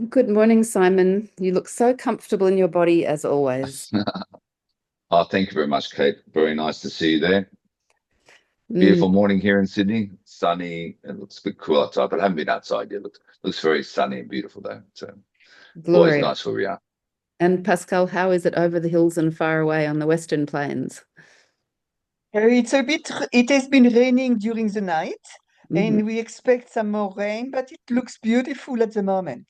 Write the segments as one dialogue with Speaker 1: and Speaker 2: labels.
Speaker 1: Good morning, Simon. You look so comfortable in your body as always.
Speaker 2: Oh, thank you very much, Kate. Very nice to see you there.
Speaker 1: Mm,
Speaker 2: Beautiful morning here in Sydney. Sunny. It looks a bit cool outside, but I haven't been outside yet. Looks very sunny and beautiful though. So always
Speaker 1: glorious.
Speaker 2: nice where we are.
Speaker 1: And Pascal, how is it over the hills and far away on the Western Plains?
Speaker 3: It has been raining during the night,
Speaker 1: Hmm.
Speaker 3: and we expect some more rain, but it looks beautiful at the moment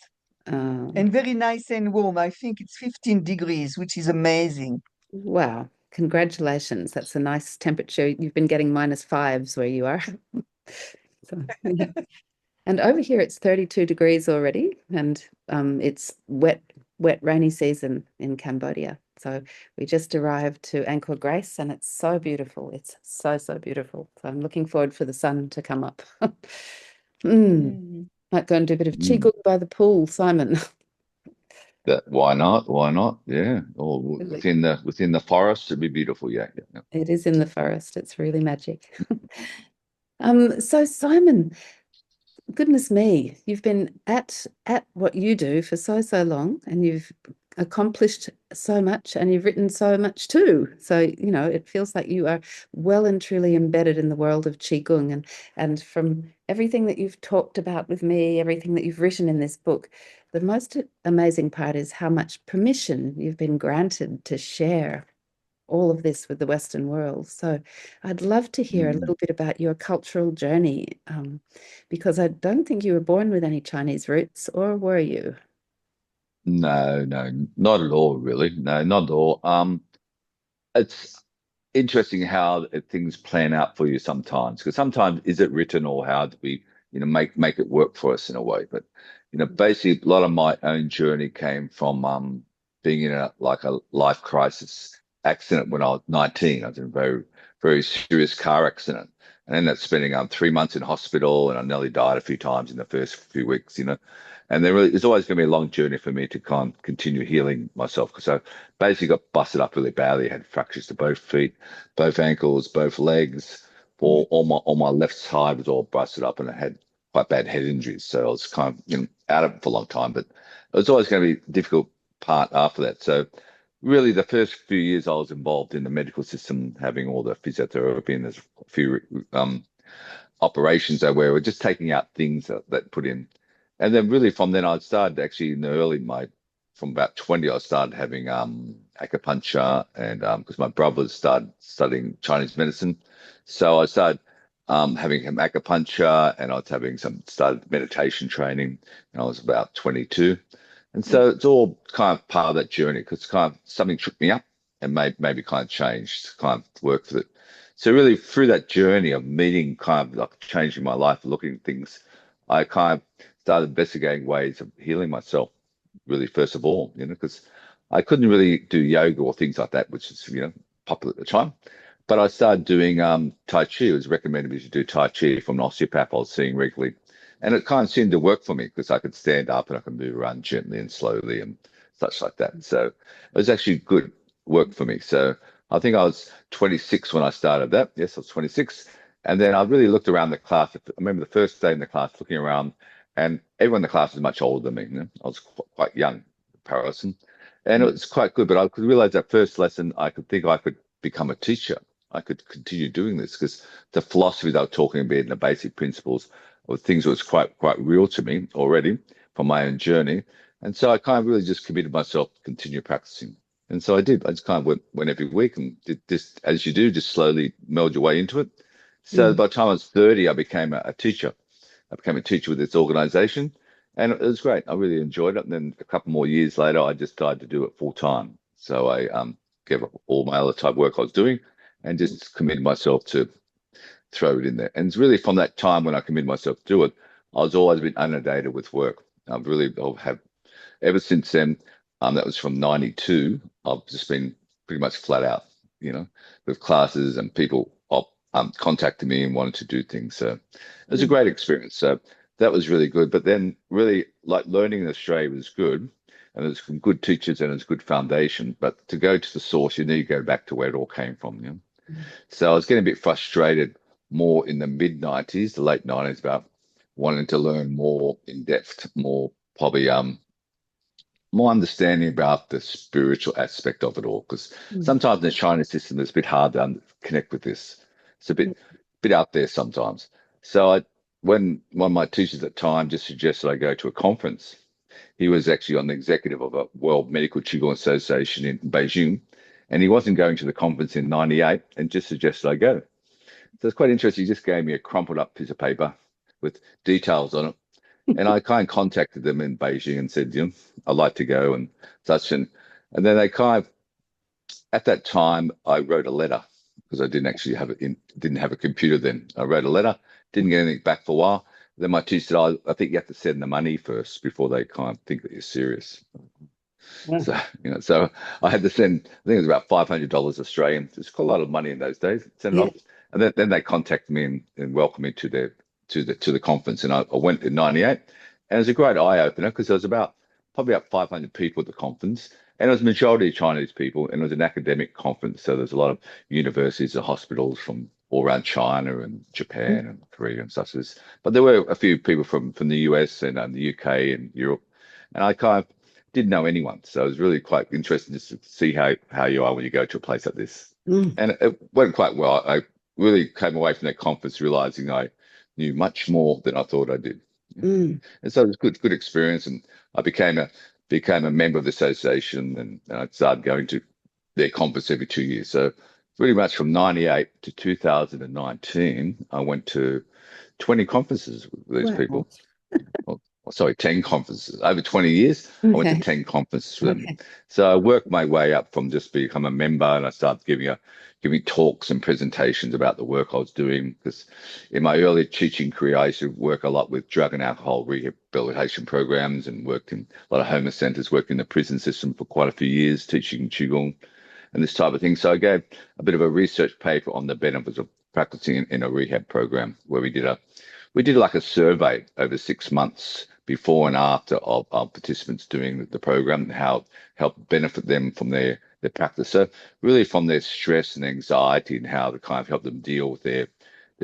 Speaker 1: Uh,
Speaker 3: and very nice and warm. I think it's 15 degrees, which is amazing.
Speaker 1: wow. Congratulations. That's a nice temperature. You've been getting minus fives where you are. So, yeah. And over here it's 32 degrees already, and it's wet, rainy season in Cambodia. So we just arrived to Angkor Grace, and it's so beautiful. It's so, so beautiful. So I'm looking forward for the sun to come up. Mm.
Speaker 3: Mm.
Speaker 1: Might go and do a bit of
Speaker 2: Mm.
Speaker 1: qigong by the pool, Simon.
Speaker 2: That why not? Why not? Yeah. Or
Speaker 1: Really.
Speaker 2: within the forest, it'd be beautiful. Yeah. Yeah. Yeah.
Speaker 1: It is in the forest. It's really magic. So Simon, goodness me, you've been at what you do for so, so long, and you've accomplished so much, and you've written so much too. So, it feels like you are well and truly embedded in the world of Qigong. And from everything that you've talked about with me, everything that you've written in this book, the most amazing part is how much permission you've been granted to share all of this with the Western world. So I'd love to hear a
Speaker 2: Mm.
Speaker 1: little bit about your cultural journey, because I don't think you were born with any Chinese roots, or were you?
Speaker 2: No, no, not at all, really. No, not at all. It's interesting how things plan out for you sometimes, because sometimes is it written or how do we, make it work for us in a way. But basically, a lot of my own journey came from being in a life crisis accident when I was 19. I was in a very very serious car accident, and ended up spending 3 months in hospital, and I nearly died a few times in the first few weeks. And there really it's always going to be a long journey for me to kind of continue healing myself because I basically got busted up really badly. I had fractures to both feet, both ankles, both legs. All my left side was all busted up, and I had quite bad head injuries. So I was kind of out of it for a long time. But it was always going to be a difficult part after that. So really, the first few years I was involved in the medical system, having all the physiotherapy, and there's a few operations there where we're just taking out things that put in. And then really from then I started actually in the early my from about 20 I started having acupuncture and because my brothers started studying Chinese medicine. So I started having some acupuncture and I was having some started meditation training and I was about 22. And so it's all kind of part of that journey because kind of something tripped me up and maybe kind of changed, kind of worked with it. So really through that journey of meeting kind of like changing my life, looking at things, I kind of started investigating ways of healing myself, really first of all, because I couldn't really do yoga or things like that, which is, popular at the time. But I started doing Tai Chi. It was recommended me to do Tai Chi from an osteopath I was seeing regularly. And it kind of seemed to work for me because I could stand up and I could move around gently and slowly and such like that. So it was actually good work for me. So I think I was 26 when I started that. Yes, I was 26. And then I really looked around the class. I remember the first day in the class looking around, and everyone in the class was much older than me. I was quite young in comparison. And it was quite good. But I could realize that first lesson, I could think I could become a teacher. I could continue doing this because the philosophy they were talking about and the basic principles of things was quite real to me already from my own journey. And so I kind of really just committed myself to continue practicing. And so I did. I just kind of went every week and did this, as you do, just slowly meld your way into it. So
Speaker 1: Mm.
Speaker 2: by the time I was 30, I became a teacher. I became a teacher with this organization, and it was great. I really enjoyed it. And then a couple more years later, I just started to do it full time. So I gave up all my other type work I was doing and just committed myself to throw it in there. And it's really from that time when I committed myself to do it, I was always been inundated with work. I've have ever since then, that was from 92. I've just been pretty much flat out, with classes and people contacting me and wanting to do things. So it was a
Speaker 1: Mm.
Speaker 2: great experience. So that was really good. But then, really, like learning in Australia was good. And there's some good teachers and it's good foundation. But to go to the source, you need to go back to where it all came from. So I was getting a bit frustrated more in the mid 90s, the late 90s, about wanting to learn more in depth, more probably more understanding about the spiritual aspect of it all. Because
Speaker 1: Mm.
Speaker 2: sometimes in the Chinese system, it's a bit hard to connect with this. It's a bit out there sometimes. So when one of my teachers at the time just suggested I go to a conference, he was actually on the executive of a World Medical Qigong Association in Beijing, and he wasn't going to the conference in '98, and just suggested I go. So it's quite interesting. He just gave me a crumpled up piece of paper with details on it. And I kind of contacted them in Beijing and said, I'd like to go and such. And then they kind of, at that time, I wrote a letter because I didn't actually didn't have a computer then. I wrote a letter, didn't get anything back for a while. Then my teacher said, I think you have to send the money first before they kind of think that you're serious.
Speaker 1: Yeah.
Speaker 2: So I had to send, I think it was about $500 Australian. It's quite a lot of money in those days. Send it
Speaker 1: Yeah.
Speaker 2: off, and then they contacted me and welcomed me to the conference, and I went in '98, and it was a great eye opener because there was probably about 500 people at the conference, and it was majority Chinese people, and it was an academic conference, so there's a lot of universities and hospitals from all around China and Japan and Korea and such as. But there were a few people from the US and the UK and Europe, and I kind of didn't know anyone. So it was really quite interesting just to see how you are when you go to a place like this.
Speaker 1: Mm.
Speaker 2: And it went quite well. I really came away from that conference realizing I knew much more than I thought I did.
Speaker 1: Mm.
Speaker 2: And so it was good experience. And I became a member of the association, and I started going to their conference every 2 years. So pretty much from '98 to 2019, I went to 20 conferences with these
Speaker 1: Wow.
Speaker 2: people. Sorry, 10 conferences. Over 20 years, I went to
Speaker 1: Okay.
Speaker 2: 10 conferences with them.
Speaker 1: Okay.
Speaker 2: So I worked my way up from just become a member, and I started giving talks and presentations about the work I was doing. Because in my early teaching career, I used to work a lot with drug and alcohol rehabilitation programs and worked in a lot of homeless centers, worked in the prison system for quite a few years, teaching Qigong and this type of thing. So I gave a bit of a research paper on the benefits of practicing in a rehab program where we did like a survey over 6 months before and after of our participants doing the program and how it helped benefit them from their practice. So really from their stress and anxiety and how to kind of help them deal with their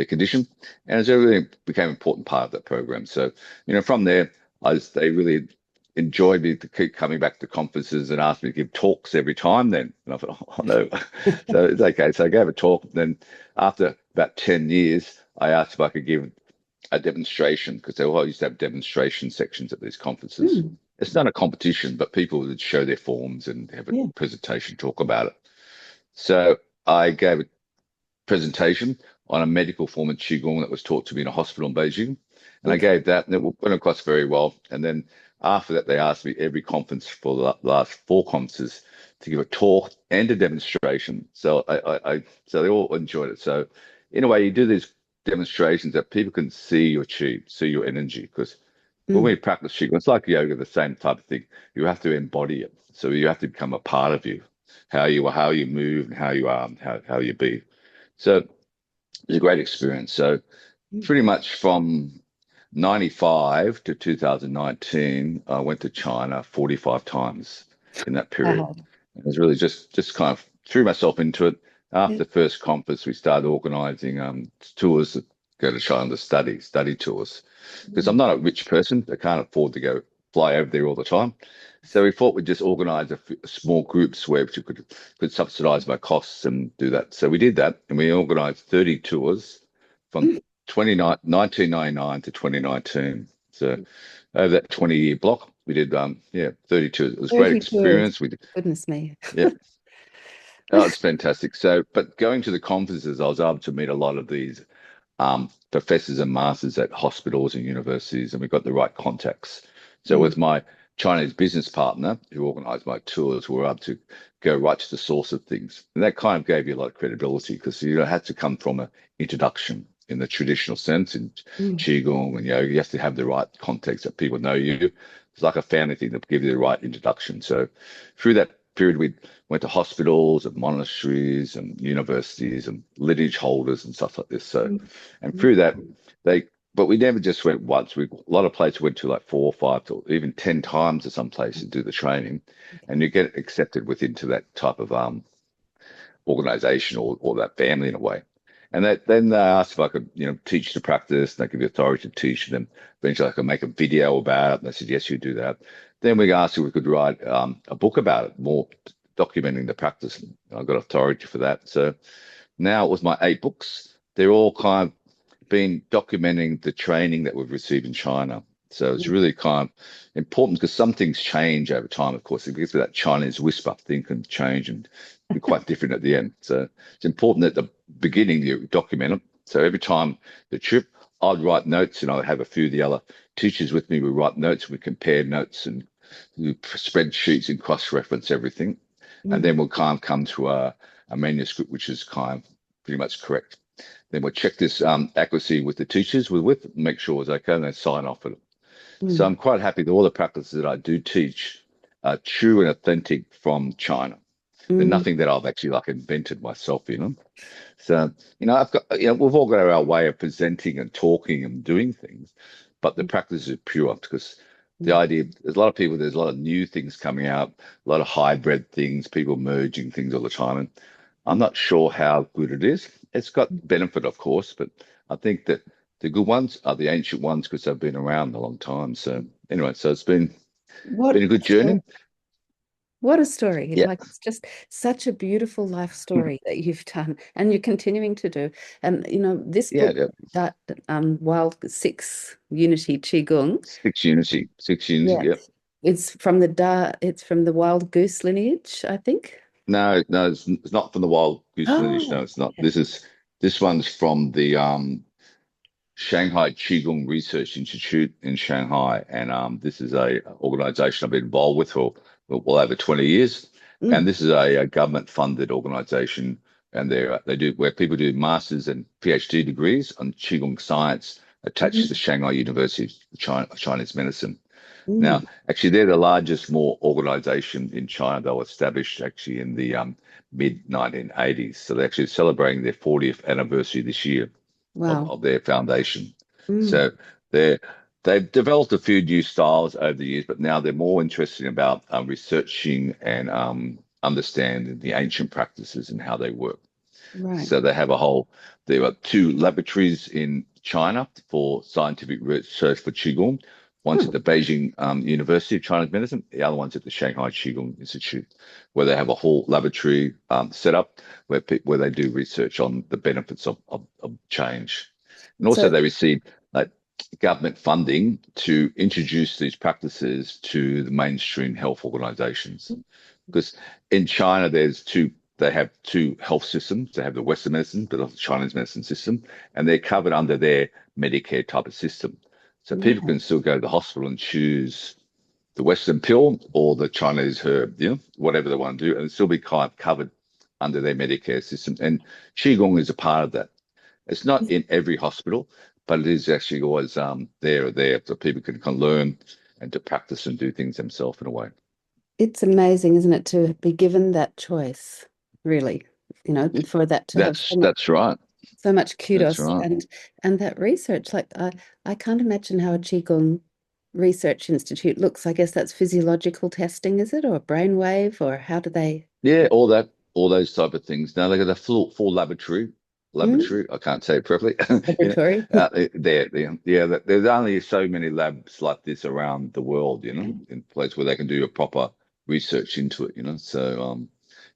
Speaker 2: condition. And it really became an important part of that program. So, from there, they really enjoyed me to keep coming back to conferences and asked me to give talks every time then. And I thought, oh no. So it's okay. So I gave a talk. Then after about 10 years, I asked if I could give a demonstration because they all used to have demonstration sections at these conferences.
Speaker 1: Mm.
Speaker 2: It's not a competition, but people would show their forms and have a
Speaker 1: Yeah.
Speaker 2: presentation, talk about it. So I gave a presentation on a medical form of Qigong that was taught to me in a hospital in Beijing. And I
Speaker 1: Okay.
Speaker 2: gave that, and it went across very well. And then after that, they asked me every conference for the last four conferences to give a talk and a demonstration. So so they all enjoyed it. So in a way, you do these demonstrations that people can see your chi, see your energy. Because when
Speaker 1: Mm.
Speaker 2: we practice Qigong, it's like yoga, the same type of thing. You have to embody it. So you have to become a part of you, how you move, and how you are, and how you be. So it was a great experience. So
Speaker 1: Mm.
Speaker 2: pretty much from '95 to 2019, I went to China 45 times in that period.
Speaker 1: Wow.
Speaker 2: It was really just kind of threw myself into it.
Speaker 1: Yeah.
Speaker 2: After the first conference, we started organizing tours that go to China to study tours. Because
Speaker 1: Mm.
Speaker 2: I'm not a rich person, I can't afford to go fly over there all the time. So we thought we'd just organize small groups where we could subsidize my costs and do that. So we did that, and we organized 30 tours from
Speaker 1: Mm.
Speaker 2: 1999 to 2019. So over that 20-year block, we did 30 tours. It was a great
Speaker 1: 30 tours.
Speaker 2: experience. We did,
Speaker 1: Goodness me.
Speaker 2: yeah, oh, it's fantastic. So, but going to the conferences, I was able to meet a lot of these professors and masters at hospitals and universities, and we got the right contacts. So
Speaker 1: Mm.
Speaker 2: with my Chinese business partner who organized my tours, we were able to go right to the source of things. And that kind of gave you a lot of credibility because you had to come from an introduction in the traditional sense in
Speaker 1: Mm.
Speaker 2: Qigong and yoga. You have to have the right context that people know you. It's like a family thing to give you the right introduction. So through that period, we went to hospitals and monasteries and universities and lineage holders and stuff like this. So,
Speaker 1: Mm.
Speaker 2: and
Speaker 1: Mm.
Speaker 2: through that, but we never just went once. A lot of places went to like 4 or 5 to even 10 times to some places to do the training, and you get accepted within that type of organization or that family in a way. And then they asked if I could, teach the practice, and they give you authority to teach them. Eventually, I could make a video about it, and they said, yes, you do that. Then we asked if we could write a book about it, more documenting the practice. I got authority for that. So now it was my 8 books. They're all kind of been documenting the training that we've received in China. So it's really kind of important because some things change over time, of course. It gets to that Chinese whisper, thing can change and be quite different at the end. So it's important at the beginning you document it. So every time the trip, I'd write notes and I'd have a few of the other teachers with me. We write notes, we compare notes and we spreadsheets and cross-reference everything. And then we'll kind of come to a manuscript which is kind of pretty much correct. Then we'll check this accuracy with the teachers we're with, make sure it's okay, and they sign off on it. So I'm quite happy that all the practices that I do teach are true and authentic from China. They're nothing that I've actually like invented myself, you know. So, I've got, we've all got our way of presenting and talking and doing things, but the practice is pure because the idea, there's a lot of people, there's a lot of new things coming out, a lot of hybrid things, people merging things all the time. And I'm not sure how good it is. It's got benefit, of course, but I think that the good ones are the ancient ones because they've been around a long time. So anyway, so it's been
Speaker 1: What
Speaker 2: a good journey.
Speaker 1: what a story.
Speaker 2: Yeah.
Speaker 1: Like it's just such a beautiful life story that you've done and you're continuing to do. And this
Speaker 2: Yeah,
Speaker 1: book
Speaker 2: yeah.
Speaker 1: that Wild Six Unity Qigong.
Speaker 2: Six Unity.
Speaker 1: Yeah.
Speaker 2: Yep.
Speaker 1: It's from the Wild Goose lineage, I think.
Speaker 2: No, no, it's not from the Wild Goose lineage. No,
Speaker 1: Oh,
Speaker 2: it's not.
Speaker 1: okay.
Speaker 2: This one's from the Shanghai Qigong Research Institute in Shanghai, and this is a organization I've been involved with for well over 20 years. And
Speaker 1: Mm,
Speaker 2: this is a government-funded organization, and they do where people do masters and PhD degrees on Qigong science attached to the
Speaker 1: mm,
Speaker 2: Shanghai University of Chinese Medicine. Now,
Speaker 1: mm.
Speaker 2: actually, they're the largest more organization in China. They were established actually in the mid 1980s. So they're actually celebrating their 40th anniversary this year
Speaker 1: Wow.
Speaker 2: of their foundation.
Speaker 1: Mm,
Speaker 2: So they've developed a few new styles over the years, but now they're more interested about researching and understanding the ancient practices and how they work.
Speaker 1: right.
Speaker 2: So there are 2 laboratories in China for scientific research for Qigong. One's at
Speaker 1: Oh,
Speaker 2: the Beijing University of Chinese Medicine. The other one's at the Shanghai Qigong Institute, where they have a whole laboratory set up where they do research on the benefits of change. And also
Speaker 1: so
Speaker 2: they receive like government funding to introduce these practices to the mainstream health organizations. Because in China, they have 2 health systems. They have the Western medicine, but also the Chinese medicine system, and they're covered under their Medicare type of system. So people
Speaker 1: right.
Speaker 2: can still go to the hospital and choose the Western pill or the Chinese herb, whatever they want to do, and still be kind of covered under their Medicare system. And Qigong is a part of that. It's not in every hospital, but it is actually always there so people can learn and to practice and do things themselves in a way.
Speaker 1: It's amazing, isn't it, to be given that choice, really, and for that to have
Speaker 2: That's right.
Speaker 1: so much
Speaker 2: That's
Speaker 1: kudos
Speaker 2: right.
Speaker 1: and that research. Like I can't imagine how a Qigong research institute looks. I guess that's physiological testing, is it, or brainwave, or how do they?
Speaker 2: Yeah, all those type of things. Now they got a full laboratory.
Speaker 1: Mm?
Speaker 2: I can't say it properly.
Speaker 1: Laboratory.
Speaker 2: There's only so many labs like this around the world, in place where they can do a proper research into it. So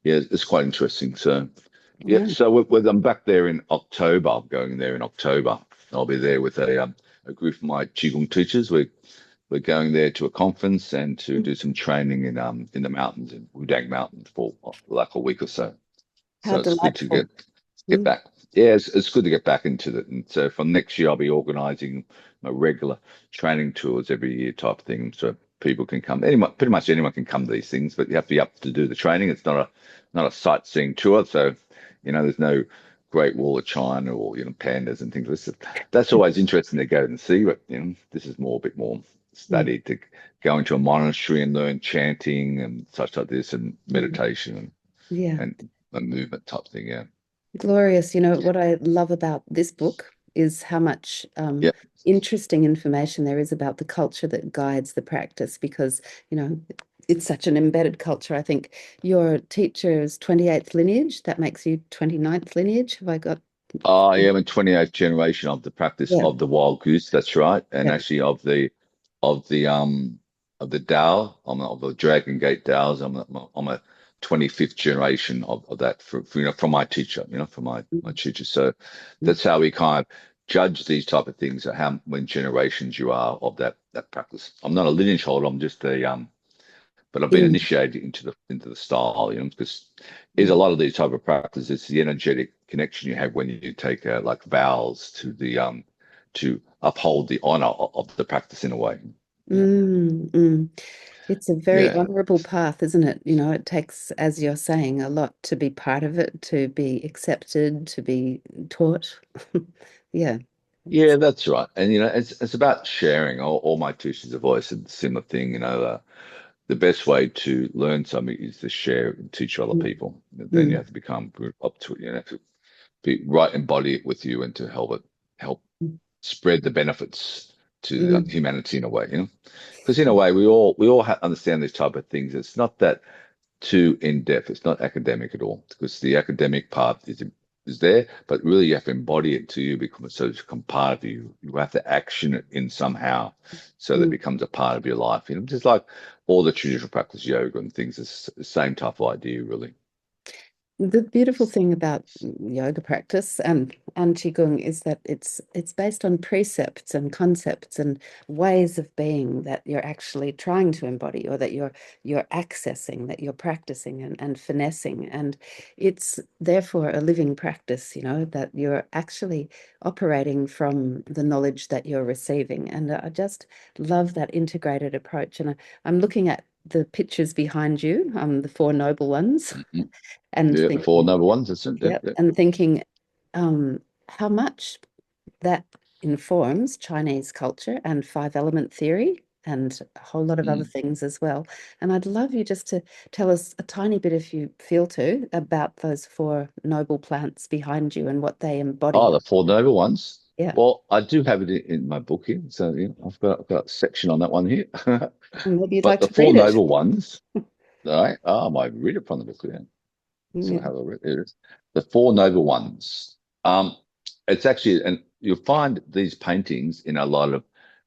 Speaker 2: yeah, it's quite interesting. So yeah,
Speaker 1: Wow.
Speaker 2: so I'm back there in October. I'm going there in October. I'll be there with a group of my Qigong teachers. We're going there to a conference and to do some training in the mountains in Wudang Mountains for like a week or so.
Speaker 1: How
Speaker 2: So it's good to
Speaker 1: delightful.
Speaker 2: get
Speaker 1: Mm,
Speaker 2: back. Yeah, it's good to get back into it. And so from next year, I'll be organising my regular training tours every year type thing, so people can come. Pretty much anyone can come to these things, but you have to be up to do the training. It's not a sightseeing tour, so there's no Great Wall of China or pandas and things like this. That's always interesting to go and see, but this is a bit more
Speaker 1: mm,
Speaker 2: study to go into a monastery and learn chanting and such like this and
Speaker 1: mm.
Speaker 2: meditation
Speaker 1: Yeah.
Speaker 2: and a movement type thing. Yeah.
Speaker 1: Glorious. What I love about this book is how much
Speaker 2: Yeah.
Speaker 1: interesting information there is about the culture that guides the practice because, you know, it's such an embedded culture. I think your teacher's 28th lineage, that makes you 29th lineage. Have I got?
Speaker 2: I am a 28th generation of the practice
Speaker 1: Yeah.
Speaker 2: of the wild goose. That's right, and
Speaker 1: Yeah.
Speaker 2: actually of the of the Tao. I'm of the Dragon Gate Taos. I'm a 25th generation of that from my teacher, from my teacher. So that's how we kind of judge these type of things, how many generations you are of that practice. I'm not a lineage holder. I'm just but I've been
Speaker 1: In,
Speaker 2: initiated into the style, because there's a lot of these type of practices. It's the energetic connection you have when you take like vows to uphold the honor of the practice in a way. Yeah,
Speaker 1: mm. It's a very
Speaker 2: yeah,
Speaker 1: honorable path, isn't it? It takes, as you're saying, a lot to be part of it, to be accepted, to be taught. Yeah.
Speaker 2: yeah. That's right. And it's about sharing. All my teachers have always said the similar thing. The best way to learn something is to share and teach other
Speaker 1: Mm,
Speaker 2: people. Then you
Speaker 1: mm,
Speaker 2: have to become up to it. You have to be right, embody it with you, and to help spread the benefits to
Speaker 1: mm,
Speaker 2: humanity in a way. Because in a way we all understand these type of things. It's not that too in depth. It's not academic at all, because the academic part is there, but really you have to embody it to you, because so it's become part of you. You have to action it in somehow, so that it
Speaker 1: mm.
Speaker 2: becomes a part of your life. Just like all the traditional practice, yoga and things, it's the same type of idea, really.
Speaker 1: The beautiful thing about yoga practice and qigong is that it's based on precepts and concepts and ways of being that you're actually trying to embody, or that you're accessing, that you're practicing and finessing. And it's therefore a living practice, that you're actually operating from the knowledge that you're receiving. And I just love that integrated approach. And I'm looking at the pictures behind you, the Four Noble Ones,
Speaker 2: Mhm.
Speaker 1: and
Speaker 2: Yeah, the four
Speaker 1: thinking,
Speaker 2: number ones. That's it. Yeah,
Speaker 1: yeah,
Speaker 2: yeah.
Speaker 1: and thinking how much that informs Chinese culture and five element theory and a whole lot of other
Speaker 2: Mm.
Speaker 1: things as well. And I'd love you just to tell us a tiny bit, if you feel to, about those four noble plants behind you and what they
Speaker 2: Oh,
Speaker 1: embody.
Speaker 2: the four noble ones.
Speaker 1: Yeah.
Speaker 2: Well, I do have it in my book here, so I've got a section on that one here.
Speaker 1: And maybe you'd
Speaker 2: But
Speaker 1: like
Speaker 2: the
Speaker 1: to
Speaker 2: four
Speaker 1: read it.
Speaker 2: noble ones, all right? Oh, I might read it from the book. Yeah. So
Speaker 1: Yeah.
Speaker 2: have a read. There it is. The Four Noble Ones. It's actually, and you'll find these paintings in a lot of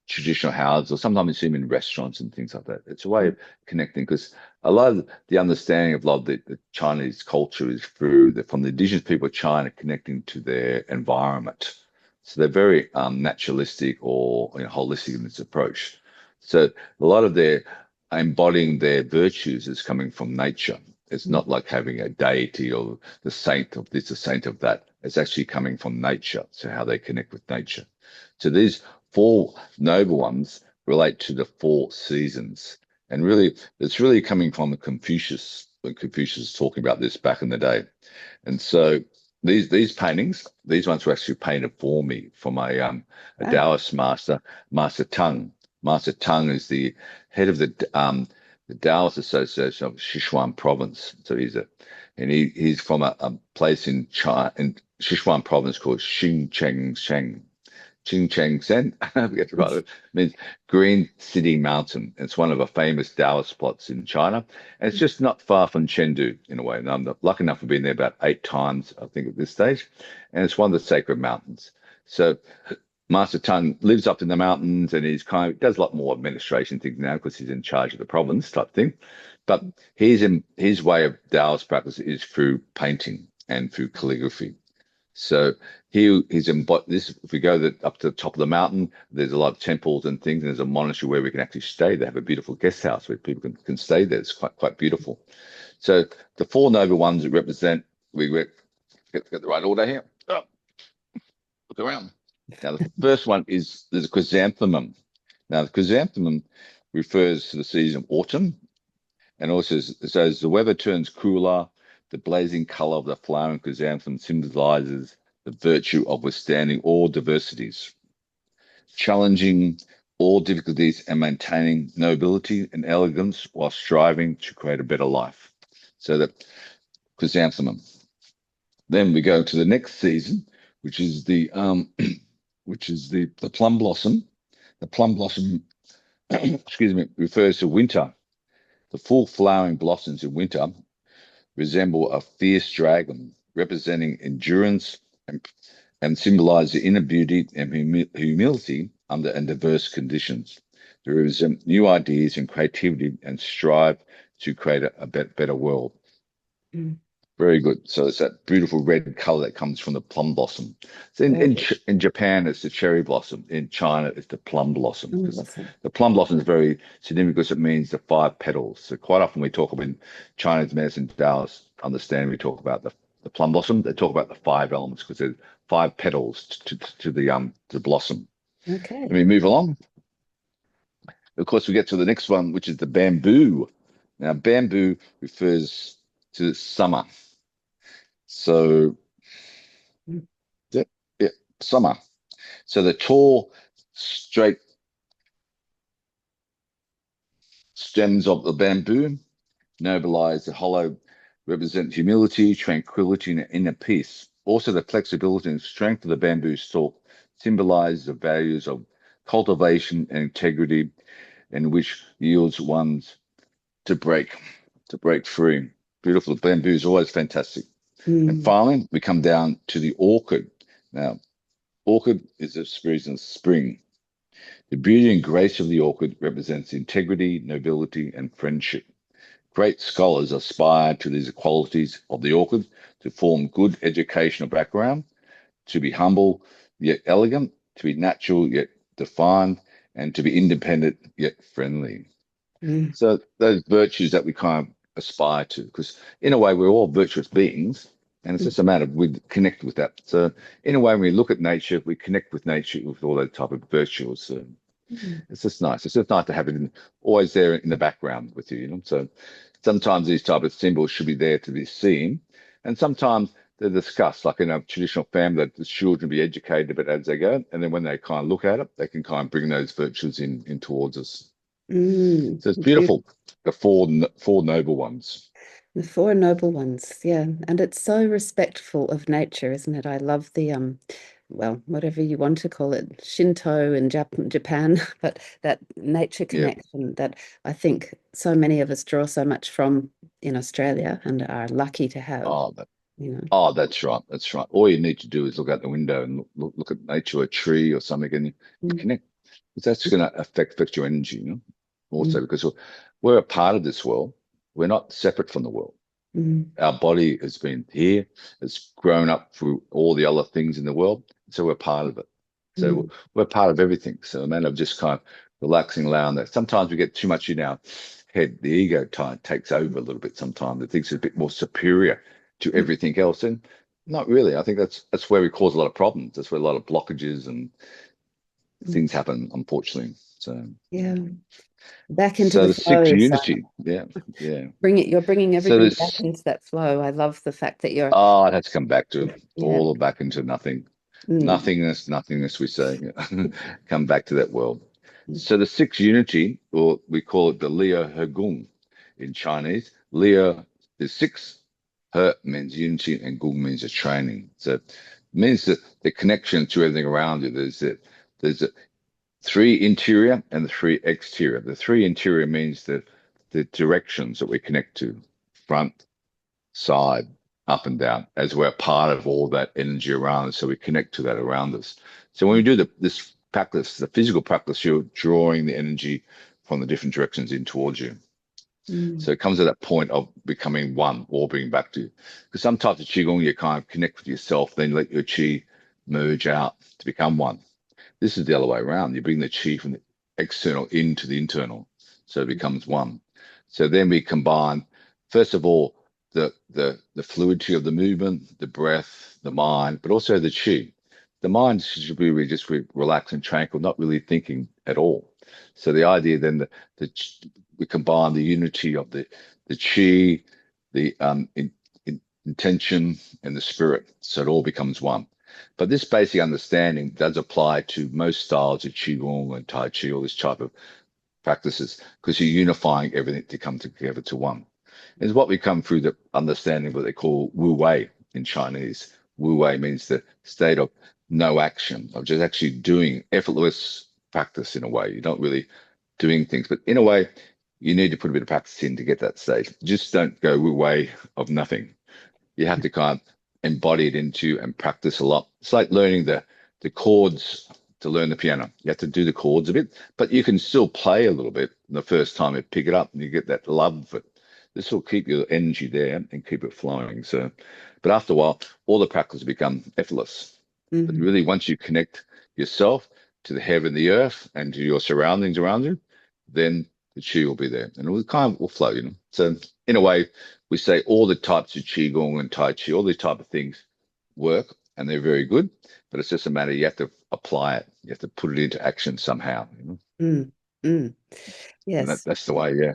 Speaker 2: traditional houses, or sometimes you see them in restaurants and things like that. It's a way of connecting, because a lot of the understanding of a lot of the Chinese culture is from the indigenous people of China connecting to their environment. So they're very naturalistic or holistic in this approach. So a lot of their embodying their virtues is coming from nature. It's not like having a deity or the saint of this, the saint of that. It's actually coming from nature. So how they connect with nature. So these four noble ones relate to the four seasons. And really, it's really coming from Confucius, when Confucius was talking about this back in the day. And so these paintings, these ones were actually painted for me from a
Speaker 1: Wow.
Speaker 2: Taoist master, Master Tang. Master Tang is the head of the Taoist Association of Sichuan Province. So he's from a place in China, in Sichuan Province called Xincheng. Sen, I forget to write it, means Green City Mountain. It's one of the famous Taoist spots in China. And it's just not far from Chengdu in a way. And I'm lucky enough to be there about 8 times, I think, at this stage. And it's one of the sacred mountains. So Master Tang lives up in the mountains, and does a lot more administration things now because he's in charge of the province type thing. But his way of Taoist practice is through painting and through calligraphy. So he's embodied this. If we go up to the top of the mountain, there's a lot of temples and things, and there's a monastery where we can actually stay. They have a beautiful guest house where people can stay there. It's quite beautiful. So the four noble ones that represent, get the right order here. Oh, look around. Now the first one there's a chrysanthemum. Now the chrysanthemum refers to the season of autumn, and also so as the weather turns cooler, the blazing color of the flowering chrysanthemum symbolizes the virtue of withstanding all diversities, challenging all difficulties, and maintaining nobility and elegance while striving to create a better life. So that chrysanthemum. Then we go to the next season, which is the the plum blossom. The plum blossom, excuse me, refers to winter. The full flowering blossoms in winter resemble a fierce dragon, representing endurance and symbolize the inner beauty and humility under adverse conditions. There is new ideas and creativity and strive to create a better world.
Speaker 1: Mm.
Speaker 2: Very good. So it's that beautiful red color that comes from the plum blossom. So
Speaker 1: Gorgeous.
Speaker 2: in Japan, it's the cherry blossom. In China, it's the plum blossom because
Speaker 1: Blossom.
Speaker 2: the plum blossom is very significant because it means the five petals. So quite often we talk about in Chinese medicine, Taoist understand we talk about the plum blossom. They talk about the five elements because there's five petals to the blossom.
Speaker 1: Okay.
Speaker 2: Let me move along. Of course, we get to the next one, which is the bamboo. Now, bamboo refers to summer. So,
Speaker 1: Mm.
Speaker 2: yeah, yeah, summer. So the tall, straight stems of the bamboo, nobilize the hollow, represent humility, tranquility, and inner peace. Also, the flexibility and strength of the bamboo stalk symbolize the values of cultivation and integrity, and which yields one's to break free. Beautiful. Bamboo is always fantastic. And
Speaker 1: Mm.
Speaker 2: finally, we come down to the orchid. Now, orchid is a season of spring. The beauty and grace of the orchid represents integrity, nobility, and friendship. Great scholars aspire to these qualities of the orchid to form good educational background, to be humble yet elegant, to be natural yet defined, and to be independent yet friendly.
Speaker 1: Mm.
Speaker 2: So those virtues that we kind of aspire to, because in a way we're all virtuous beings, and it's
Speaker 1: Mm.
Speaker 2: just a matter of we connect with that. So in a way, when we look at nature, we connect with nature with all those type of virtues. So
Speaker 1: Mm.
Speaker 2: it's just nice. It's just nice to have it always there in the background with you, you know. So sometimes these type of symbols should be there to be seen, and sometimes they're discussed, like in a traditional family, that the children be educated a bit as they go, and then when they kind of look at it, they can kind of bring those virtues in towards us.
Speaker 1: Mm.
Speaker 2: So it's
Speaker 1: Beautiful.
Speaker 2: beautiful. The four noble ones.
Speaker 1: The four noble ones, yeah. And it's so respectful of nature, isn't it? I love the well, whatever you want to call it, Shinto in Japan, but that nature
Speaker 2: Yeah.
Speaker 1: connection that I think so many of us draw so much from in Australia and are lucky to have,
Speaker 2: Oh,
Speaker 1: you know.
Speaker 2: that's right. That's right. All you need to do is look out the window and look at nature, a tree or something, and you
Speaker 1: Mm.
Speaker 2: connect. Because that's going to affect your energy, you know. Also,
Speaker 1: Mm.
Speaker 2: because we're a part of this world. We're not separate from the world.
Speaker 1: Mm.
Speaker 2: Our body has been here, it's grown up through all the other things in the world. So we're part of it. So
Speaker 1: Mm.
Speaker 2: we're part of everything. So a matter of just kind of relaxing, allowing that. Sometimes we get too much in our head. The ego takes over a little bit sometimes. It thinks it's a bit more superior to
Speaker 1: Mm.
Speaker 2: everything else. And not really. I think that's where we cause a lot of problems. That's where a lot of blockages and
Speaker 1: Mm.
Speaker 2: things happen, unfortunately. So
Speaker 1: Yeah. Back into
Speaker 2: so
Speaker 1: the
Speaker 2: the sixth
Speaker 1: flow. So
Speaker 2: unity. Yeah. Yeah.
Speaker 1: you're bringing
Speaker 2: So
Speaker 1: everybody back
Speaker 2: this
Speaker 1: into that flow. I love the fact that you're,
Speaker 2: oh, it has to come back to
Speaker 1: yeah.
Speaker 2: all back into nothing.
Speaker 1: Mm.
Speaker 2: Nothingness, we say. Come back to that world.
Speaker 1: Mm.
Speaker 2: So the sixth unity, or we call it the Leo Hegung in Chinese. Leo is six, He means unity, and Gung means a training. So it means that the connection to everything around you. There's three interior and the three exterior. The three interior means that the directions that we connect to, front, side, up and down, as we're part of all that energy around us. So we connect to that around us. So when we do this practice, the physical practice, you're drawing the energy from the different directions in towards you.
Speaker 1: Mm.
Speaker 2: So it comes to that point of becoming one, all being back to you. Because some types of Qigong, you kind of connect with yourself, then let your Qi merge out to become one. This is the other way around. You bring the Qi from the external into the internal. So it becomes one. So then we combine, first of all, the fluidity of the movement, the breath, the mind, but also the Qi. The mind should be really just relaxed and tranquil, not really thinking at all. So the idea then that we combine the unity of the Qi, the intention, and the spirit. So it all becomes one. But this basic understanding does apply to most styles of Qigong and Tai Chi, all this type of practices, because you're unifying everything to come together to one. It's what we come through the understanding of what they call Wu Wei in Chinese. Wu Wei means the state of no action, of just actually doing effortless practice in a way. You're not really doing things, but in a way, you need to put a bit of practice in to get that state. Just don't go Wu Wei of nothing. You have to kind of embody it into and practice a lot. It's like learning the chords to learn the piano. You have to do the chords a bit, but you can still play a little bit the first time you pick it up and you get that love for it. This will keep your energy there and keep it flowing. So, but after a while, all the practice become effortless. But really, once you connect yourself to the heaven, the earth, and to your surroundings around you, then the chi will be there, and it will kind of will flow. So in a way, we say all the types of qigong and tai chi, all these type of things work, and they're very good. But it's just a matter you have to apply it. You have to put it into action somehow. And
Speaker 1: Yes.
Speaker 2: that's the way. Yeah.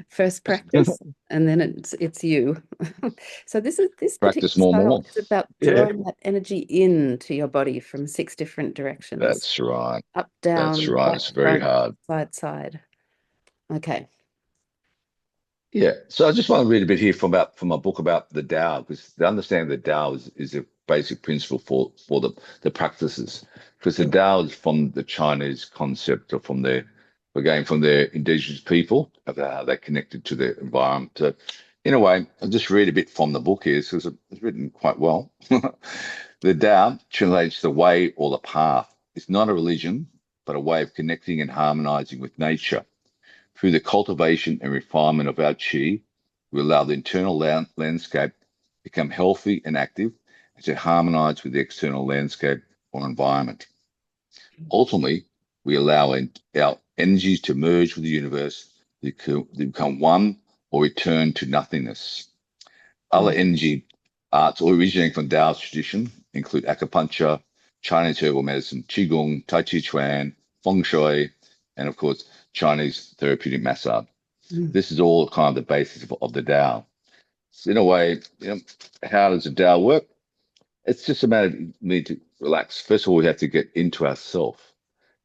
Speaker 1: First practice, and then it's you. So this particular
Speaker 2: Practice more and
Speaker 1: style
Speaker 2: more.
Speaker 1: is about
Speaker 2: Yeah.
Speaker 1: drawing that energy into your body from 6 different directions.
Speaker 2: That's right.
Speaker 1: Up, down,
Speaker 2: That's right.
Speaker 1: back,
Speaker 2: It's very
Speaker 1: front,
Speaker 2: hard.
Speaker 1: side, side. Okay.
Speaker 2: Yeah. So I just want to read a bit here from my book about the Tao, because the understanding of the Tao is a basic principle for the practices. Because the Tao is from the Chinese concept, or from their indigenous people, about how they connected to their environment. So in a way, I'll just read a bit from the book here, because it's written quite well. The Tao translates the way or the path. It's not a religion, but a way of connecting and harmonizing with nature. Through the cultivation and refinement of our chi, we allow the internal landscape become healthy and active and to harmonize with the external landscape or environment. Ultimately, we allow our energies to merge with the universe, they become one or return to nothingness. Other energy arts originating from Taoist tradition include acupuncture, Chinese herbal medicine, Qigong, Tai Chi Chuan, Feng Shui, and of course, Chinese therapeutic massage. This is all kind of the basis of the Tao. So in a way, how does the Tao work? It's just a matter of need to relax. First of all, we have to get into ourself,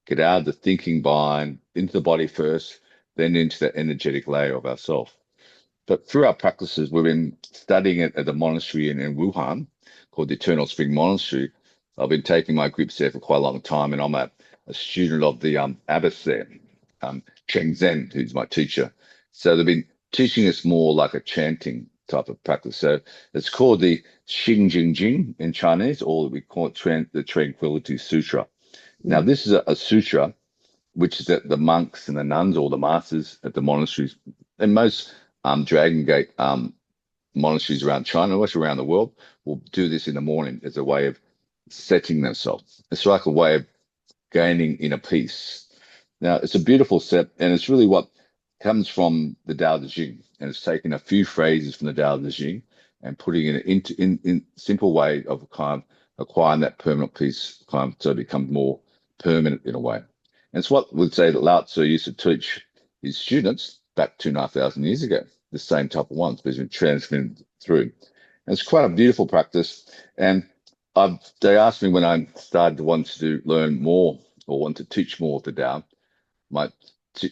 Speaker 2: get out of the thinking mind, into the body first, then into the energetic layer of ourself. But through our practices, we've been studying it at the monastery in Wuhan called the Eternal Spring Monastery. I've been taking my groups there for quite a long time, and I'm a student of the abbess there, Cheng Zen, who's my teacher. So they've been teaching us more like a chanting type of practice. So it's called the Xing Jing Jing in Chinese, or we call it the Tranquility Sutra. Now, this is a sutra which the monks and the nuns, or the masters at the monasteries, and most Dragon Gate monasteries around China, also around the world, will do this in the morning as a way of setting themselves. It's like a way of gaining inner peace. Now, it's a beautiful set, and it's really what comes from the Tao Te Ching, and it's taking a few phrases from the Tao Te Ching and putting it in simple way of kind of acquiring that permanent peace, kind of, so it becomes more permanent in a way. And it's what we'd say that Lao Tzu used to teach his students back 2,500 years ago, the same type of ones, but it's been transmitted through. And it's quite a beautiful practice. And they asked me when I started to want to learn more or want to teach more of the Tao,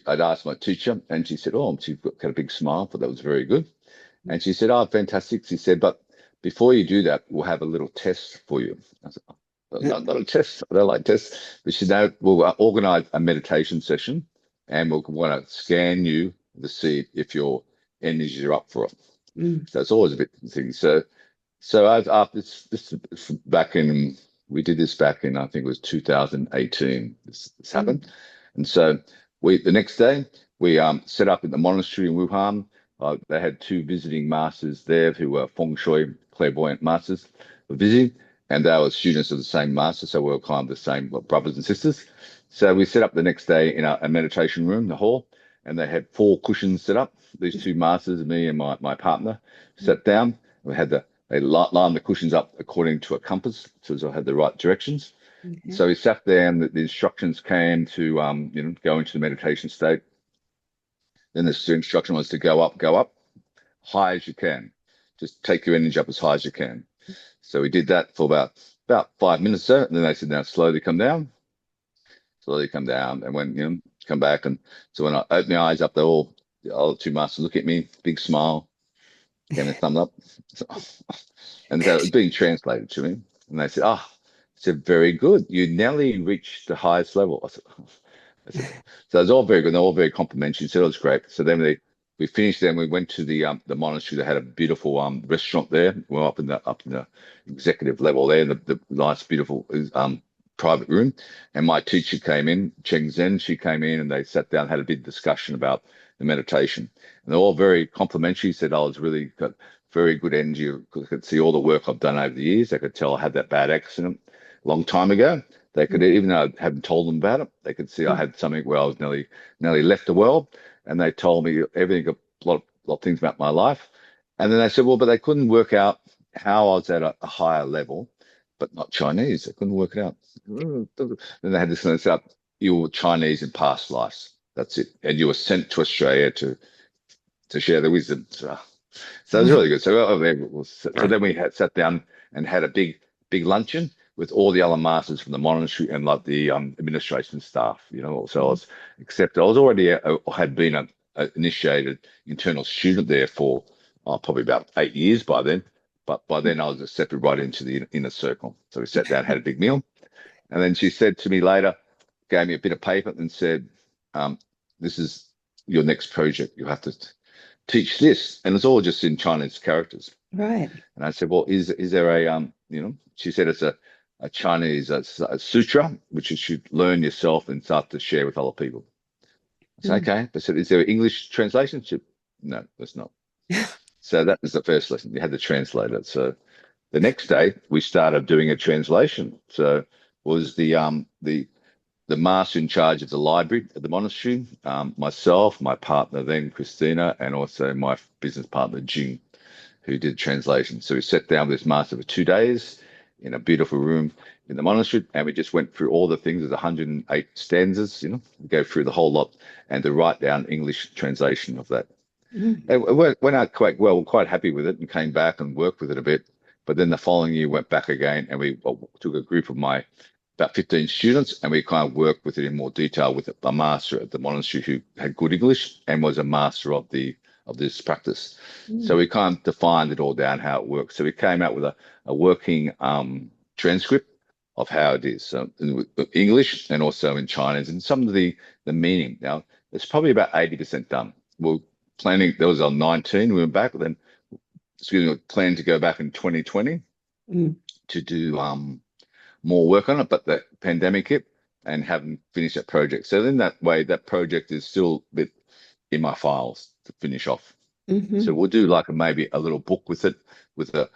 Speaker 2: I'd asked my teacher, and she said, "Oh," she got a big smile, but that was very good. And she said, "Oh, fantastic." She said, "But before you do that, we'll have a little test for you." I said, "Oh, not a test. I don't like tests." But she said, "No, we'll organize a meditation session, and we'll want to scan you to see if your energies are up for it." So it's always a bit thing. So after this back in, we did this back in, I think it was 2018. This happened, and so the next day we set up in the monastery in Wuhan. They had 2 visiting masters there who were feng shui clairvoyant masters visiting, and they were students of the same master, so we were kind of the same brothers and sisters. So we set up the next day in a meditation room, the hall, and they had 4 cushions set up. These 2 masters, me and my partner, sat down. They lined the cushions up according to a compass, so I had the right directions. Okay. So we sat there, and the instructions came to go into the meditation state. Then the instruction was to go up, high as you can. Just take your energy up as high as you can. So we did that for about 5 minutes or so, and then they said, "Now slowly come down." Slowly come down, and when come back, and so when I opened my eyes up, the other 2 masters look at me, big smile, gave me a thumb up, and so it was being translated to me, and they said, "Oh," said, "very good. You nearly reached the highest level." I said, so it was all very good. They're all very complimentary. So it was great. So then we finished. Then we went to the monastery. They had a beautiful restaurant there. We're up in the executive level there. The nice, beautiful private room, and my teacher came in, Cheng Zen. She came in, and they sat down, had a big discussion about the meditation, and they're all very complimentary. Said I was really got very good energy. They could see all the work I've done over the years. They could tell I had that bad accident a long time ago. They could, even though I hadn't told them about it, they could see I had something where I was nearly left the world, and they told me everything, a lot of things about my life. And then they said, well, but they couldn't work out how I was at a higher level, but not Chinese. They couldn't work it out. Then they had this thing up, you were Chinese in past lives. That's it. And you were sent to Australia to share the wisdom. So it was really good. So then we sat down and had a big luncheon with all the other masters from the monastery and like the administration staff. So I was accepted. I was already had been a initiated internal student there for probably about 8 years by then. But by then I was accepted right into the inner circle. So we sat down, had a big meal, and then she said to me later, gave me a bit of paper and said, "This is your next project. You have to teach this," and it's all just in Chinese characters.
Speaker 1: Right.
Speaker 2: And I said, "Well, is there a She said it's a Chinese a sutra which you should learn yourself and start to share with other people." I said, "Okay." I said, "Is there an English translation?" She said, "No, there's not." So that was the first lesson. You had to translate it. So the next day we started doing a translation. So was the master in charge of the library at the monastery, myself, my partner then, Christina, and also my business partner, Jing, who did translation. So we sat down with this master for 2 days in a beautiful room in the monastery, and we just went through all the things. There's 108 stanzas, we go through the whole lot and to write down English translation of that. It went out quite well. We're quite happy with it and came back and worked with it a bit. But then the following year went back again, and we took a group of about 15 students, and we kind of worked with it in more detail with a master at the monastery who had good English and was a master of this practice. So we kind of defined it all down how it works. So we came out with a working transcript of how it is, so in English and also in Chinese, and some of the meaning. Now it's probably about 80% done. We're planning. There was on 19. We went back, then planning to go back in 2020 to do more work on it, but the pandemic hit and haven't finished that project. So in that way, that project is still a bit in my files to finish off. So we'll do like maybe a little book with it, with the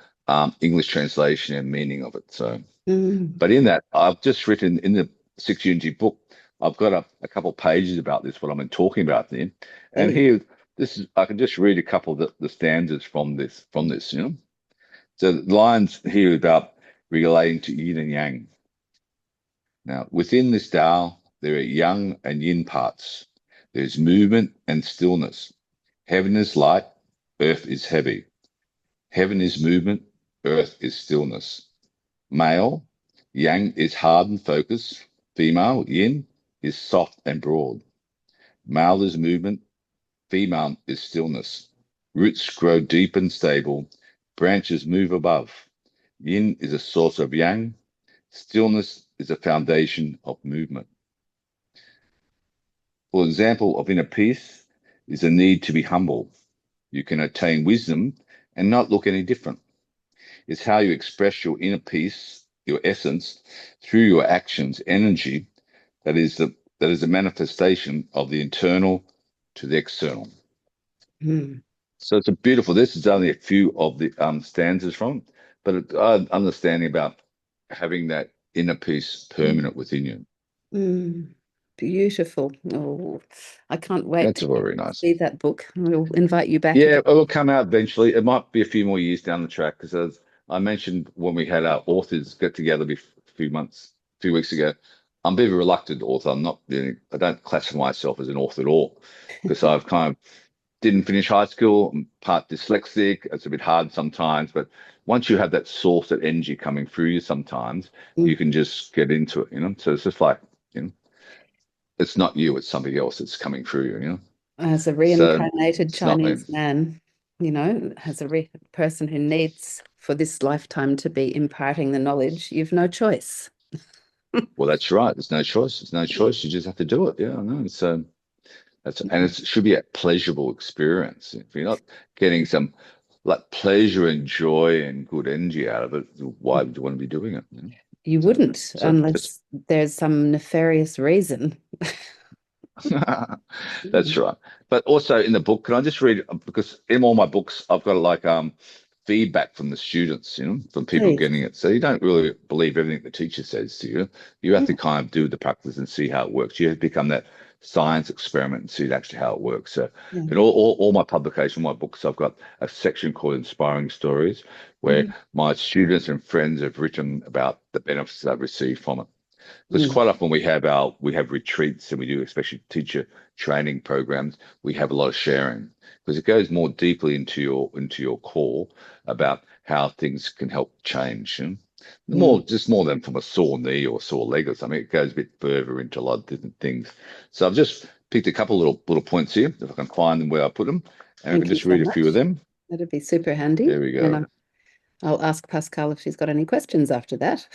Speaker 2: English translation and meaning of it. So, but in that, I've just written in the Six Unity book, I've got a couple pages about this, what I've been talking about there. And here, I can just read a couple of the stanzas from this. So the lines here about relating to yin and yang. Now, within this Tao, there are yang and yin parts. There's movement and stillness. Heaven is light, earth is heavy. Heaven is movement, earth is stillness. Male, yang is hard and focused. Female, yin, is soft and broad. Male is movement, female is stillness. Roots grow deep and stable. Branches move above. Yin is a source of yang. Stillness is a foundation of movement. For example of inner peace is a need to be humble. You can attain wisdom and not look any different. It's how you express your inner peace, your essence, through your actions, energy, that is a manifestation of the internal to the external. So it's a beautiful. This is only a few of the stanzas from, but understanding about having that inner peace permanent within you.
Speaker 1: Beautiful. Oh, I can't wait
Speaker 2: That's
Speaker 1: to
Speaker 2: very nice.
Speaker 1: see that book. We'll invite you back
Speaker 2: Yeah,
Speaker 1: again.
Speaker 2: it will come out eventually. It might be a few more years down the track because as I mentioned when we had our authors get together a few weeks ago, I'm a bit of a reluctant author. I don't classify myself as an author at all because I've kind of didn't finish high school. I'm part dyslexic. It's a bit hard sometimes, but once you have that source, that energy coming through you, sometimes you can just get into it. So it's just like, it's not you, it's somebody else that's coming through you.
Speaker 1: As a
Speaker 2: So
Speaker 1: reincarnated
Speaker 2: it's not me.
Speaker 1: Chinese man, as a person who needs for this lifetime to be imparting the knowledge, you've no choice.
Speaker 2: Well, that's right. There's no choice. There's no choice. You just have to do it. Yeah, I know. So and it should be a pleasurable experience. If you're not getting some like pleasure and joy and good energy out of it, why would you want to be doing it?
Speaker 1: You wouldn't
Speaker 2: So
Speaker 1: unless there's some nefarious reason.
Speaker 2: that's right. But also in the book, can I just read, because in all my books I've got like feedback from the students, from people
Speaker 1: Please.
Speaker 2: getting it. So you don't really believe everything the teacher says to you. You have to
Speaker 1: Mm,
Speaker 2: kind of do the practice and see how it works. You have to become that science experiment and see actually how it works. So
Speaker 1: yeah.
Speaker 2: in all my publication, my books, I've got a section called Inspiring Stories, where
Speaker 1: Mhm.
Speaker 2: my students and friends have written about the benefits they've received from it. Because
Speaker 1: Mm,
Speaker 2: quite often we have retreats and we do especially teacher training programs. We have a lot of sharing because it goes more deeply into your core about how things can help change.
Speaker 1: mm.
Speaker 2: More than from a sore knee or sore leg or something. It goes a bit further into a lot of different things. So I've just picked a couple little points here if I can find them where I put them, and I can
Speaker 1: Thank you
Speaker 2: just
Speaker 1: so
Speaker 2: read a few of
Speaker 1: much.
Speaker 2: them.
Speaker 1: That'd be super handy.
Speaker 2: There we
Speaker 1: And
Speaker 2: go.
Speaker 1: I'll ask Pascal if she's got any questions after that.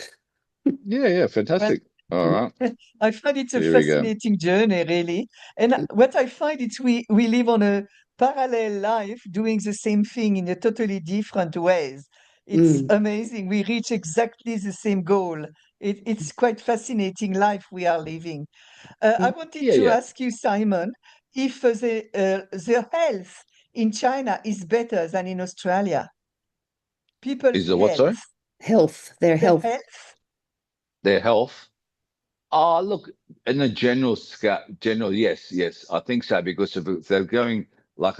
Speaker 2: Yeah,
Speaker 3: Well,
Speaker 2: fantastic. All right,
Speaker 3: I find it a
Speaker 2: there we go.
Speaker 3: fascinating journey, really. And what I find is we live on a parallel life doing the same thing in a totally different ways. It's
Speaker 1: Mm,
Speaker 3: amazing. We reach exactly the same goal. It's quite fascinating life we are living. I
Speaker 1: mm.
Speaker 3: wanted
Speaker 2: Yeah,
Speaker 3: to
Speaker 2: yeah.
Speaker 3: ask you, Simon, if the health in China is better than in Australia.
Speaker 2: Is
Speaker 3: People's
Speaker 2: the what, sorry?
Speaker 3: health,
Speaker 1: Health, their
Speaker 3: the
Speaker 1: health.
Speaker 3: health.
Speaker 2: Their health. Oh, look, in a general, yes, I think so because if they're going like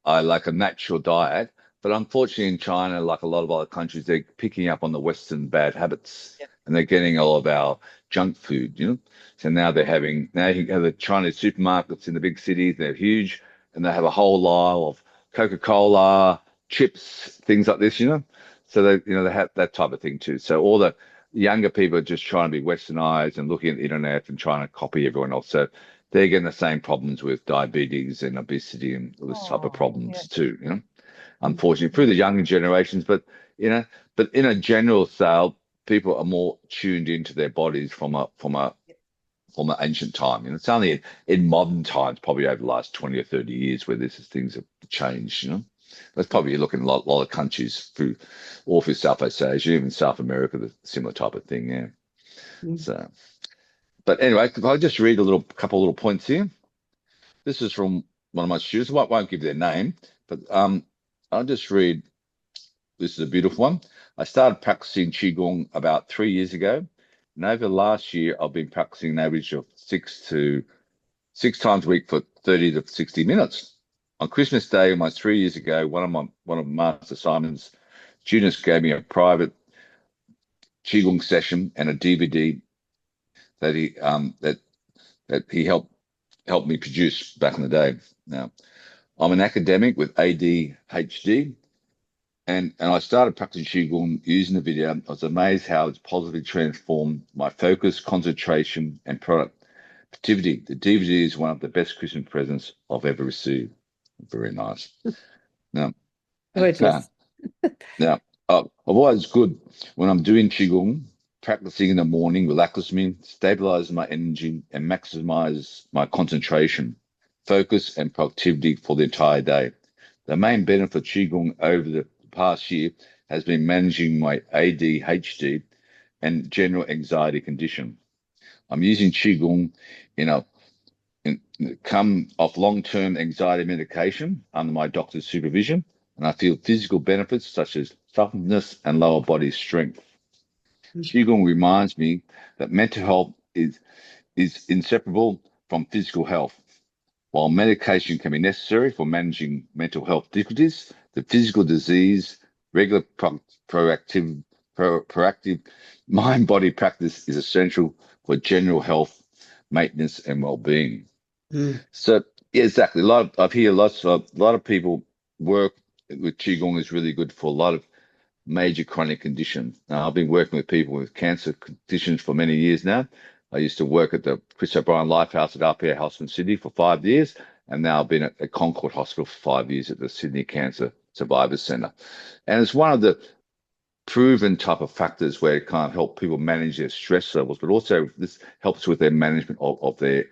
Speaker 2: like a natural diet, but unfortunately in China, like a lot of other countries, they're picking up on the Western bad habits
Speaker 3: Yeah.
Speaker 2: and they're getting all of our junk food. So now you have the Chinese supermarkets in the big cities, they're huge, and they have a whole aisle of Coca-Cola, chips, things like this. So they have that type of thing too. So all the younger people are just trying to be westernized and looking at the internet and trying to copy everyone else. So they're getting the same problems with diabetes and obesity and all this type of
Speaker 3: Oh, yeah.
Speaker 2: problems too.
Speaker 1: Mm,
Speaker 2: Unfortunately, through the younger generations, you know, but in a general scale, people are more tuned into their bodies from an ancient time. It's only in modern times, probably over the last 20 or 30 years, where things have changed. That's probably looking at a lot of countries all through Southeast Asia, even South America, the similar type of thing, yeah.
Speaker 1: mm.
Speaker 2: So, but anyway, if I just read a couple little points here. This is from one of my students. I won't give their name, but I'll just read. This is a beautiful one. I started practicing Qigong about 3 years ago. And over the last year, I've been practicing an average of 6 times a week for 30 to 60 minutes. On Christmas Day, almost 3 years ago, one of Master Simon's students gave me a private Qigong session and a DVD that he helped me produce back in the day. Now, I'm an academic with ADHD, and I started practicing Qigong using the video. I was amazed how it's positively transformed my focus, concentration, and productivity. The DVD is one of the best Christmas presents I've ever received. Very nice. Now,
Speaker 1: Gorgeous.
Speaker 2: now, I've always good when I'm doing Qigong. Practicing in the morning relaxes me, stabilizes my energy, and maximizes my concentration, focus, and productivity for the entire day. The main benefit of Qigong over the past year has been managing my ADHD and general anxiety condition. I'm using Qigong in a in, come off long-term anxiety medication under my doctor's supervision, and I feel physical benefits such as toughness and lower body strength.
Speaker 1: Mm,
Speaker 2: Qigong reminds me that mental health is inseparable from physical health. While medication can be necessary for managing mental health difficulties, the physical disease, regular proactive mind-body practice is essential for general health, maintenance, and well-being.
Speaker 1: mm,
Speaker 2: So, yeah, exactly. I've heard a lot of people work with qigong is really good for a lot of major chronic conditions. Now, I've been working with people with cancer conditions for many years now. I used to work at the Chris O'Brien Lifehouse at RPA Hospital in Sydney for 5 years, and now I've been at Concord Hospital for 5 years at the Sydney Cancer Survivors Centre. And it's one of the proven type of factors where it can't help people manage their stress levels, but also this helps with their management of their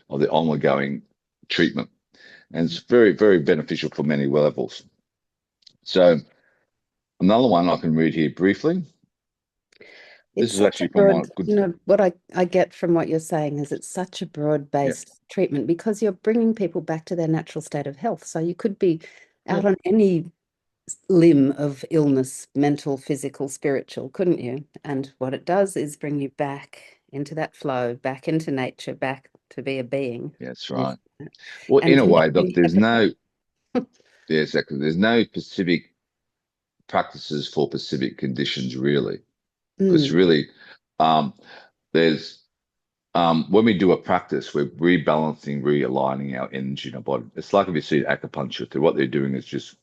Speaker 2: ongoing treatment. And it's very, very beneficial for many levels. So another one I can read here briefly. This
Speaker 1: It's
Speaker 2: is
Speaker 1: such a
Speaker 2: actually from
Speaker 1: broad,
Speaker 2: my good.
Speaker 1: you know, what I get from what you're saying is it's such a
Speaker 2: Yeah,
Speaker 1: broad-based treatment because you're bringing people back to their natural state of health. So you could be out on any limb of illness, mental, physical, spiritual, couldn't you? And what it does is bring you back into that flow, back into nature, back to be a being.
Speaker 2: yeah, that's
Speaker 1: with
Speaker 2: right.
Speaker 1: that,
Speaker 2: Well,
Speaker 1: and
Speaker 2: in a
Speaker 1: to not
Speaker 2: way, look,
Speaker 1: be
Speaker 2: there's no,
Speaker 1: hypocritical.
Speaker 2: yeah, exactly. There's no specific practices for specific conditions, really. Because
Speaker 1: Mm,
Speaker 2: really, um, there's when we do a practice, we're rebalancing, realigning our energy in our body. It's like if you see acupuncture, what they're doing is just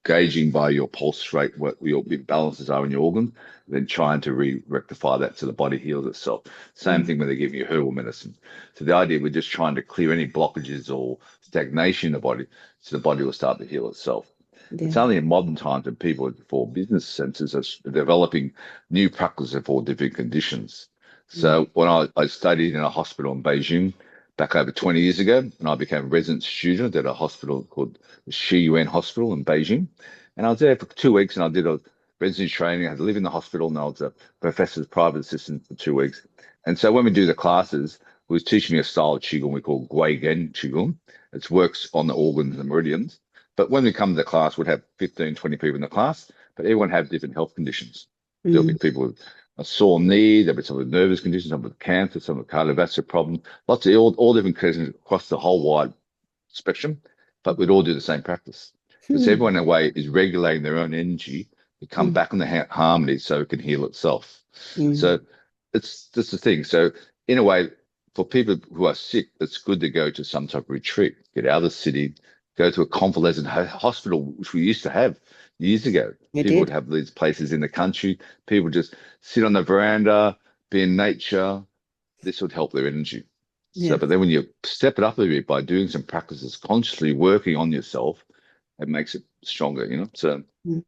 Speaker 2: gauging by your pulse rate what your imbalances are in your organ, then trying to rectify that so the body heals itself. Same
Speaker 1: mm,
Speaker 2: thing when they give you herbal medicine. So the idea, we're just trying to clear any blockages or stagnation in the body so the body will start to heal itself. It's
Speaker 1: yeah.
Speaker 2: only in modern times that people, for business senses, are developing new practices for different conditions.
Speaker 1: Mm,
Speaker 2: So when I studied in a hospital in Beijing back over 20 years ago, and I became a resident student at a hospital called the Shi Hospital in Beijing. And I was there for 2 weeks and I did a residency training. I had to live in the hospital and I was a professor's private assistant for 2 weeks. And so when we do the classes, he was teaching me a style of Qigong we call Guigen Qigong. It works on the organs and meridians. But when we come to the class, we'd have 15, 20 people in the class, but everyone have different health conditions. There'll be
Speaker 1: mm,
Speaker 2: people with a sore knee, there'll be some with nervous conditions, some with cancer, some with cardiovascular problems, lots of all different conditions across the whole wide spectrum, but we'd all do the same practice. Because
Speaker 1: mm,
Speaker 2: everyone in a way is regulating their own energy to come
Speaker 1: mm,
Speaker 2: back in the harmony so it can heal itself.
Speaker 1: mm,
Speaker 2: So it's just the thing. So in a way, for people who are sick, it's good to go to some type of retreat, get out of the city, go to a convalescent hospital, which we used to have years ago.
Speaker 1: you
Speaker 2: People would
Speaker 1: did.
Speaker 2: have these places in the country. People just sit on the veranda, be in nature. This would help their energy. So,
Speaker 1: Yes.
Speaker 2: but then when you step it up a bit by doing some practices, consciously working on yourself, it makes it stronger, you know? So
Speaker 1: Mm,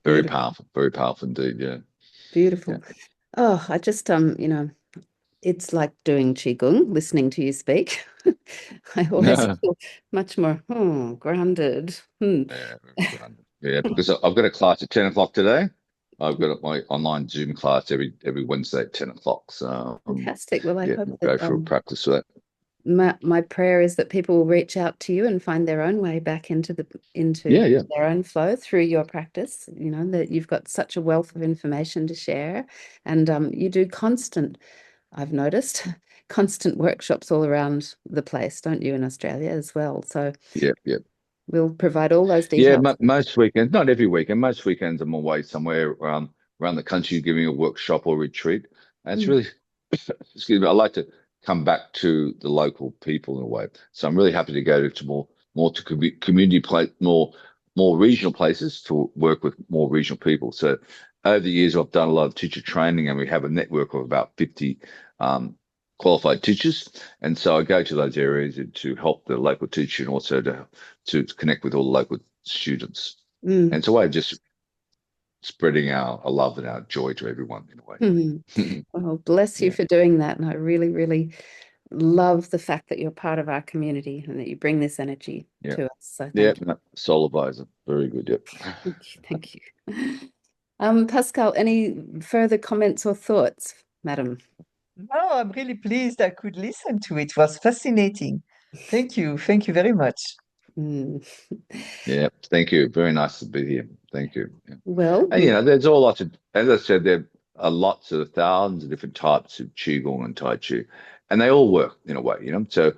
Speaker 1: beautiful.
Speaker 2: very powerful indeed. Yeah. Yeah.
Speaker 1: Beautiful. Oh, I just you know, it's like doing Qigong, listening to you speak. I always feel much more grounded. Hmm.
Speaker 2: Yeah, yeah, because I've got a class at 10 o'clock today. I've got my online Zoom class every Wednesday at 10 o'clock. So
Speaker 1: Fantastic. Well, I
Speaker 2: yeah,
Speaker 1: hope
Speaker 2: we'll
Speaker 1: that
Speaker 2: go through a practice for that.
Speaker 1: my prayer is that people will reach out to you and find their own way back into
Speaker 2: Yeah, yeah.
Speaker 1: their own flow through your practice. You know, that you've got such a wealth of information to share, and you do constant, I've noticed, constant workshops all around the place, don't you, in Australia as well? So
Speaker 2: Yeah, yeah.
Speaker 1: we'll provide all those
Speaker 2: Yeah,
Speaker 1: details.
Speaker 2: most weekends, not every weekend, most weekends I'm away somewhere around the country giving a workshop or retreat. And it's
Speaker 1: Mm,
Speaker 2: really, excuse me, I like to come back to the local people in a way. So I'm really happy to go to more to community place, more regional places to work with more regional people. So over the years, I've done a lot of teacher training, and we have a network of about 50 um, qualified teachers. And so I go to those areas to help the local teacher and also to connect with all the local students. And
Speaker 1: mm,
Speaker 2: it's a way of just spreading our love and our joy to everyone in a way.
Speaker 1: mm. Well, bless you
Speaker 2: Yeah,
Speaker 1: for doing that. And I really, really love the fact that you're part of our community and that you bring this energy
Speaker 2: yeah,
Speaker 1: to us. So
Speaker 2: yeah.
Speaker 1: thank you.
Speaker 2: No, soul advisor, very good. Yep.
Speaker 1: Thank you. Thank you. Pascal, any further comments or thoughts, madam?
Speaker 3: No, I'm really pleased I could listen to it. It was fascinating. Thank you. Thank you very much.
Speaker 1: Mm.
Speaker 2: Yeah, thank you. Very nice to be here. Thank you. Yeah.
Speaker 1: Well,
Speaker 2: And there's all lots of, as I said, there are lots of thousands of different types of qigong and tai chi, and they all work in a way. So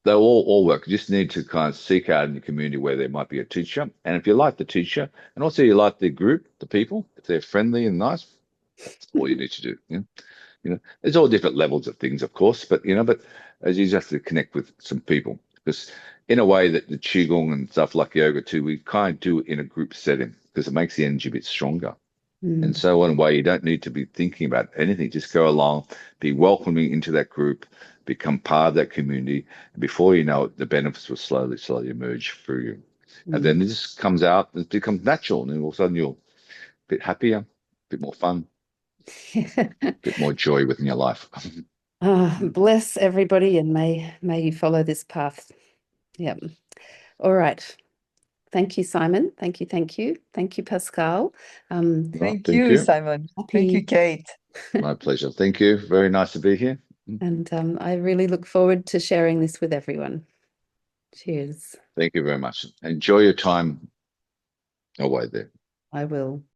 Speaker 2: they all work. You just need to kind of seek out in the community where there might be a teacher, and if you like the teacher, and also you like the group, the people, if they're friendly and nice, that's all you need to do. There's all different levels of things, of course, but as you just have to connect with some people because in a way that the qigong and stuff like yoga too, we kind of do it in a group setting because it makes the energy a bit stronger. And
Speaker 1: mm,
Speaker 2: so in a way, you don't need to be thinking about anything. Just go along, be welcoming into that group, become part of that community. And before you know it, the benefits will slowly emerge through you. And
Speaker 1: mm.
Speaker 2: then it just comes out, it becomes natural. And then all of a sudden you're a bit happier, a bit more fun, a bit more joy within your life.
Speaker 1: Bless everybody and may you follow this path. Yep. All right. Thank you, Simon. Thank you, thank you. Thank you, Pascal.
Speaker 2: Right,
Speaker 3: Thank
Speaker 2: thank
Speaker 3: you,
Speaker 2: you.
Speaker 3: Simon. Thank you,
Speaker 1: Happy
Speaker 3: Kate.
Speaker 2: My pleasure. Thank you. Very nice to be here.
Speaker 1: And I really look forward to sharing this with everyone. Cheers.
Speaker 2: Thank you very much. Enjoy your time away there.
Speaker 1: I will.